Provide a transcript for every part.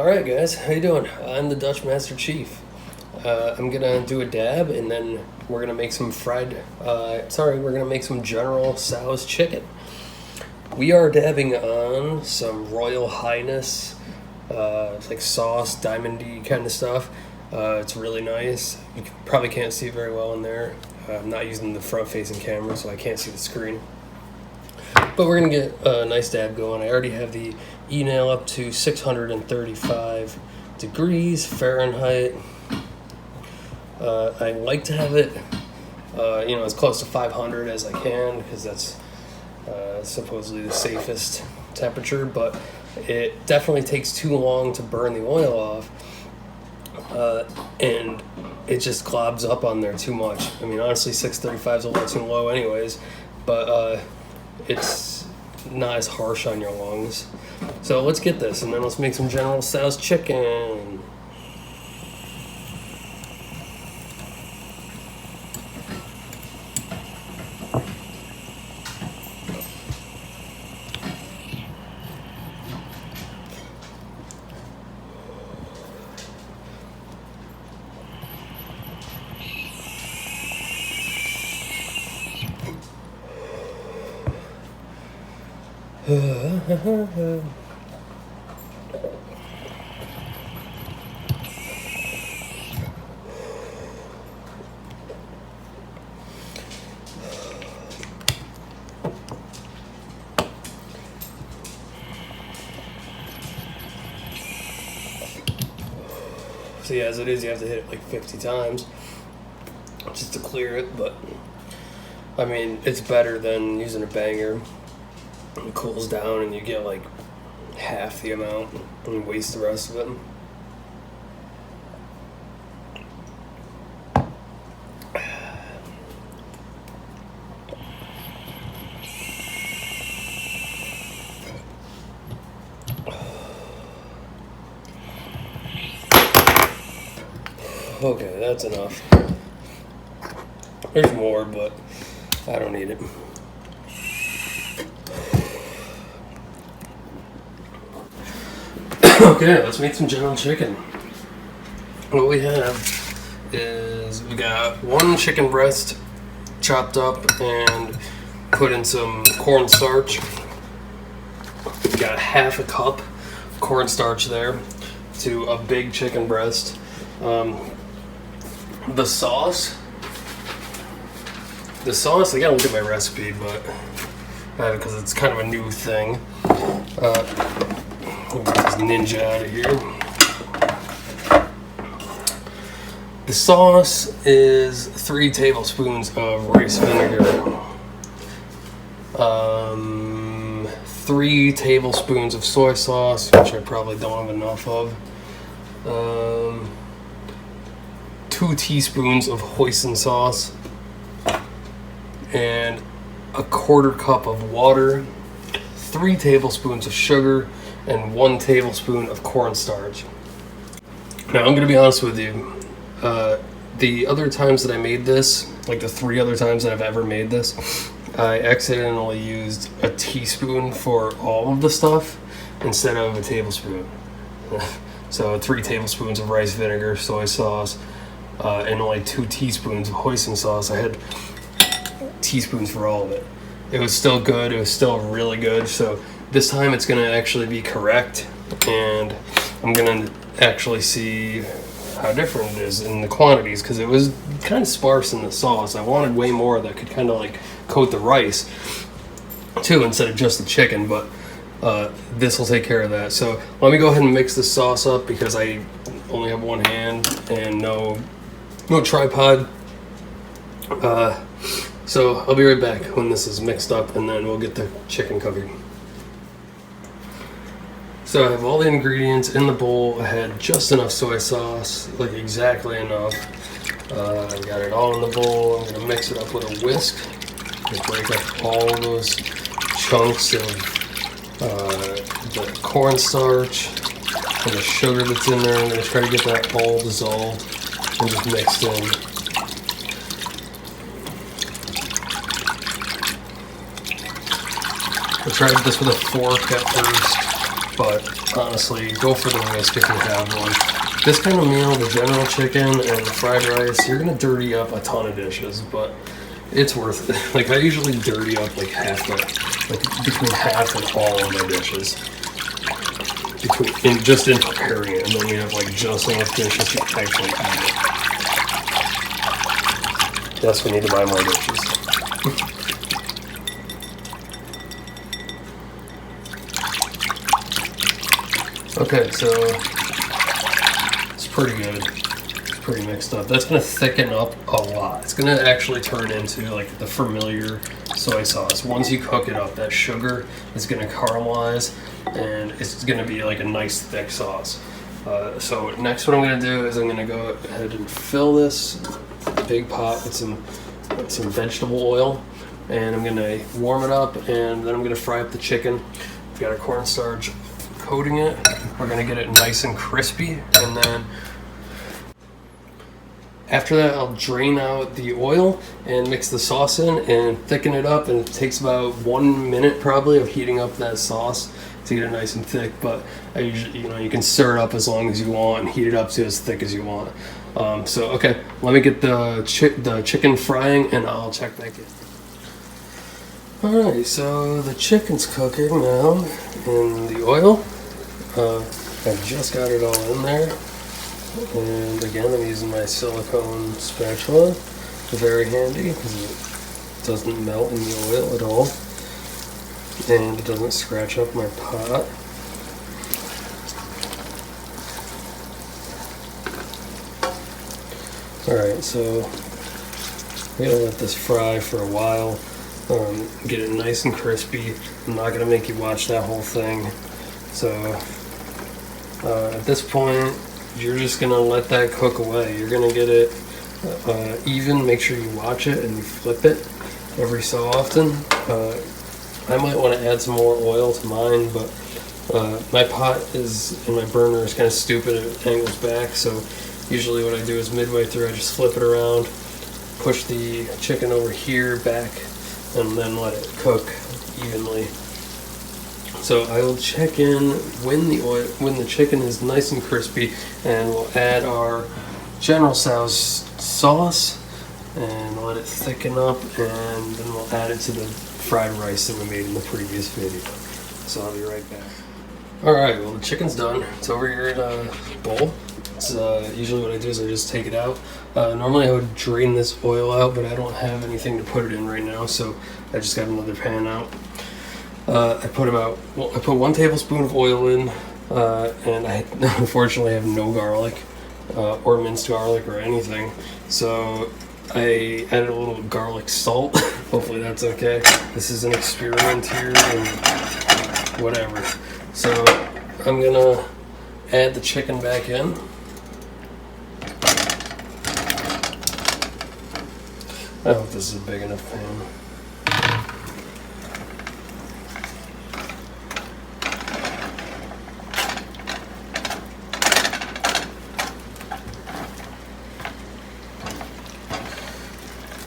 Alright guys, how you doing? I'm the DutchMasterChief. I'm gonna do a dab and then we're gonna make some we're gonna make some General Tso's chicken. We are dabbing on some Royal Highness, like sauce, diamondy kind of stuff. It's really nice. You probably can't see it very well in there. I'm not using the front facing camera so I can't see the screen. But we're going to get a nice dab going. I already have the e-nail up to 635 degrees Fahrenheit. I like to have it, as close to 500 as I can because that's supposedly the safest temperature. But it definitely takes too long to burn the oil off, and it just globs up on there too much. I mean, honestly, 635 is a little too low anyways, but it's not as harsh on your lungs. So let's get this, and then let's make some General Tso's chicken. See, as it is, you have to hit it like 50 times just to clear it, but I mean, it's better than using a banger. It cools down and you get like half the amount and waste the rest of it. Okay, that's enough. There's more, but I don't need it. Okay, let's make some General chicken. What we have is we got one chicken breast chopped up and put in some cornstarch. We got half a cup of cornstarch there to a big chicken breast. The sauce, I gotta look at my recipe, but because it's kind of a new thing. We'll get this ninja out of here. The sauce is 3 tablespoons of rice vinegar, 3 tablespoons of soy sauce, which I probably don't have enough of, 2 teaspoons of hoisin sauce, and a 1/4 cup of water, 3 tablespoons of sugar, and 1 tablespoon of cornstarch. Now, I'm going to be honest with you. The other times that I made this, like the 3 other times that I've ever made this, I accidentally used a teaspoon for all of the stuff instead of a tablespoon. So 3 tablespoons of rice vinegar, soy sauce, and only 2 teaspoons of hoisin sauce. I had teaspoons for all of it. It was still good. It was still really good. So this time it's going to actually be correct, and I'm going to actually see how different it is in the quantities, because it was kind of sparse in the sauce. I wanted way more that could kind of like coat the rice too instead of just the chicken, but this will take care of that. So let me go ahead and mix this sauce up because I only have one hand and no tripod. So I'll be right back when this is mixed up, and then we'll get the chicken covered. So I have all the ingredients in the bowl. I had just enough soy sauce, like exactly enough. I got it all in the bowl. I'm gonna mix it up with a whisk. Just break up all of those chunks of the cornstarch and the sugar that's in there. I'm gonna try to get that all dissolved and just mixed in. I tried this with a fork at first. but honestly, go for the risk if you have one. This kind of meal, the general chicken and the fried rice, you're gonna dirty up a ton of dishes, but it's worth it. Like I usually dirty up like between half and all of my dishes. Just in preparing it, and then we have like just enough dishes to actually eat it. Yes, we need to buy more dishes. Okay, so it's pretty good. It's pretty mixed up. That's gonna thicken up a lot. It's gonna actually turn into like the familiar soy sauce. Once you cook it up, that sugar is gonna caramelize, and it's gonna be like a nice thick sauce. So next, what I'm gonna do is I'm gonna go ahead and fill this big pot with some vegetable oil, and I'm gonna warm it up, and then I'm gonna fry up the chicken. We've got our cornstarch coating it. We're gonna get it nice and crispy, and then after that I'll drain out the oil and mix the sauce in and thicken it up, and it takes about 1 minute probably of heating up that sauce to get it nice and thick. But I usually, you can stir it up as long as you want and heat it up to as thick as you want. So okay, let me get the chicken frying and I'll check back in. Alright, so the chicken's cooking now in the oil. I've just got it all in there. And again, I'm using my silicone spatula. Very handy because it doesn't melt in the oil at all. And it doesn't scratch up my pot. Alright, so I'm gonna let this fry for a while. Get it nice and crispy. I'm not gonna make you watch that whole thing. So at this point, you're just gonna let that cook away. You're gonna get it even. Make sure you watch it and you flip it every so often. I might want to add some more oil to mine, but my pot and my burner is kind of stupid. It angles back, so usually what I do is midway through I just flip it around, push the chicken over here back, and then let it cook evenly. So I will check in when the chicken is nice and crispy, and we'll add our General Tso's sauce and let it thicken up, and then we'll add it to the fried rice that we made in the previous video. So I'll be right back. Alright, well the chicken's done. It's over here in a bowl. It's usually what I do is I just take it out. Normally I would drain this oil out, but I don't have anything to put it in right now, so I just got another pan out. I put 1 tablespoon of oil in, and I unfortunately have no garlic or minced garlic or anything, so I added a little garlic salt. Hopefully that's okay. This is an experiment here and whatever. So I'm gonna add the chicken back in. I hope this is a big enough pan.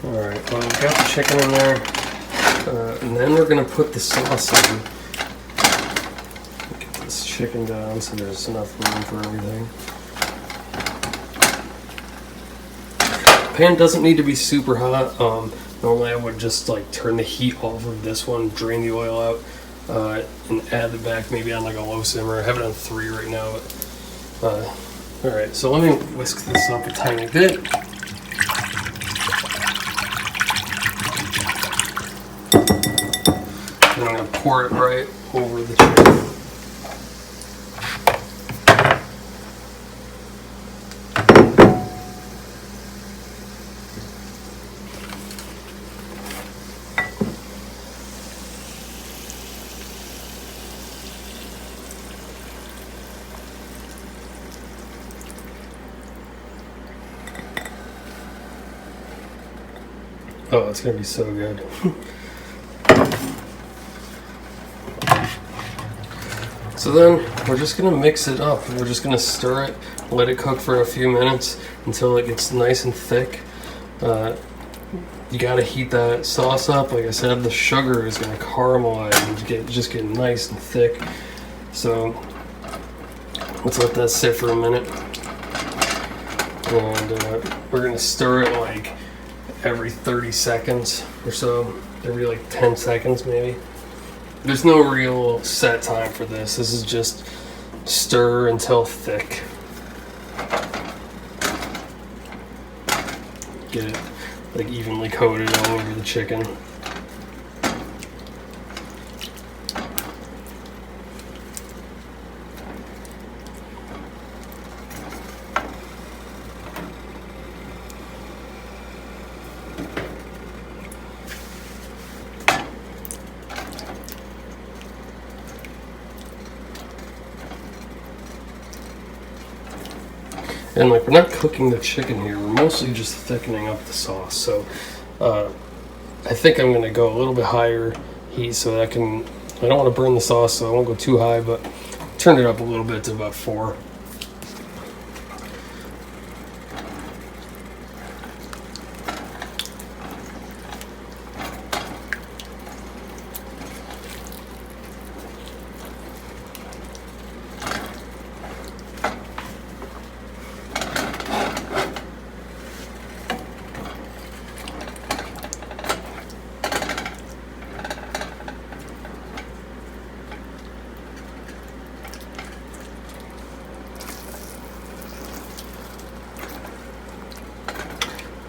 Alright, well, we've got the chicken in there, and then we're going to put the sauce in. Get this chicken down so there's enough room for everything. The pan doesn't need to be super hot. Normally I would just like turn the heat off of this one, drain the oil out, and add it back maybe on like a low simmer. I have it on 3 right now. Alright, so let me whisk this up a tiny bit. And I'm going to pour it right over the chicken. Oh, it's going to be so good. So then we're just going to mix it up. We're just going to stir it, let it cook for a few minutes until it gets nice and thick. You got to heat that sauce up. Like I said, the sugar is going to caramelize and just get nice and thick. So let's let that sit for a minute. And we're going to stir it like every 30 seconds or so. Every like 10 seconds maybe. There's no real set time for this. This is just stir until thick. Get it like evenly coated all over the chicken. And like, we're not cooking the chicken here, we're mostly just thickening up the sauce. So I think I'm gonna go a little bit higher heat so that I don't want to burn the sauce, so I won't go too high, but turn it up a little bit to about 4.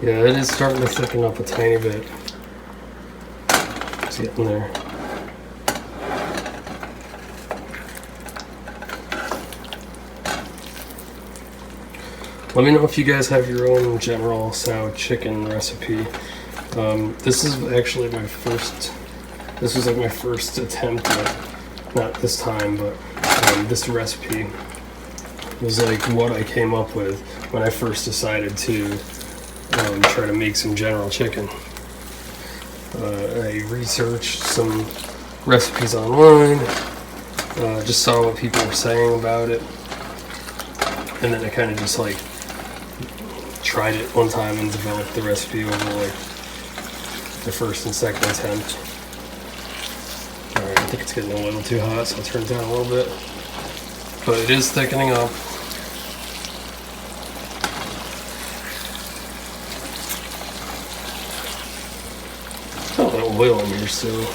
Yeah, it is starting to thicken up a tiny bit. It's getting there. Let me know if you guys have your own General Tso chicken recipe. This is actually my first. This was like my first attempt at, not this time, but this recipe was like what I came up with when I first decided to try to make some General chicken. I researched some recipes online, just saw what people were saying about it, and then I kind of just like tried it one time and developed the recipe over like the first and second attempt. Alright, I think it's getting a little too hot, so I'll turn it down a little bit. But it is thickening up. Got a little oil in here still.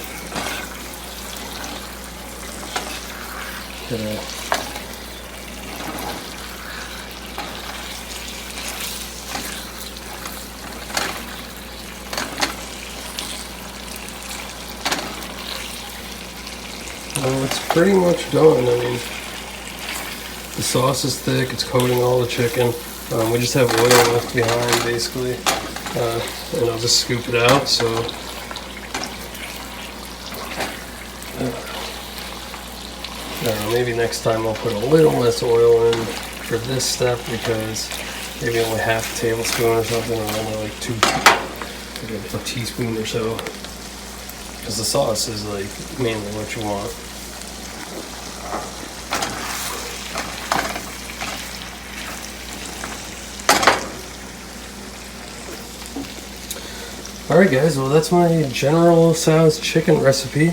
It's pretty much done. I mean, the sauce is thick, it's coating all the chicken. We just have oil left behind, basically, and I'll just scoop it out. So, I don't know, maybe next time I'll put a little less oil in for this step, because maybe only half a tablespoon or something, or only like a teaspoon or so, because the sauce is like mainly what you want. Alright guys, well that's my General Tso's chicken recipe.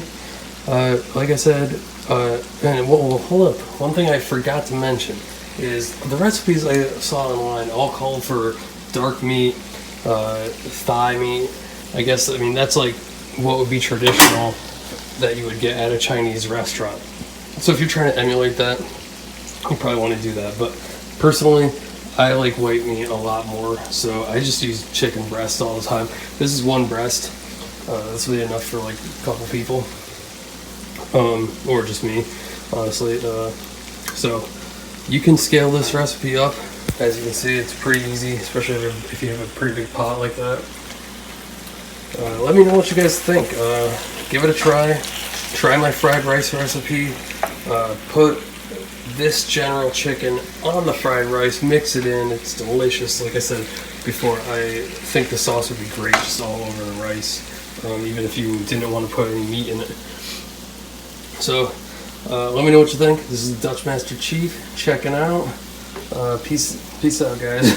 Like I said, and hold up, one thing I forgot to mention is the recipes I saw online all called for dark meat, thigh meat. I guess, I mean, that's like what would be traditional that you would get at a Chinese restaurant. So if you're trying to emulate that, you probably want to do that. But personally, I like white meat a lot more, so I just use chicken breast all the time. This is one breast. This will be enough for like a couple people, or just me, honestly. So you can scale this recipe up. As you can see, it's pretty easy, especially if you have a pretty big pot like that. Let me know what you guys think. Give it a try. Try my fried rice recipe. Put this General chicken on the fried rice, mix it in. It's delicious. Like I said before, I think the sauce would be great just all over the rice, even if you didn't want to put any meat in it. So let me know what you think. This is DutchMasterChief checking out. Peace out, guys.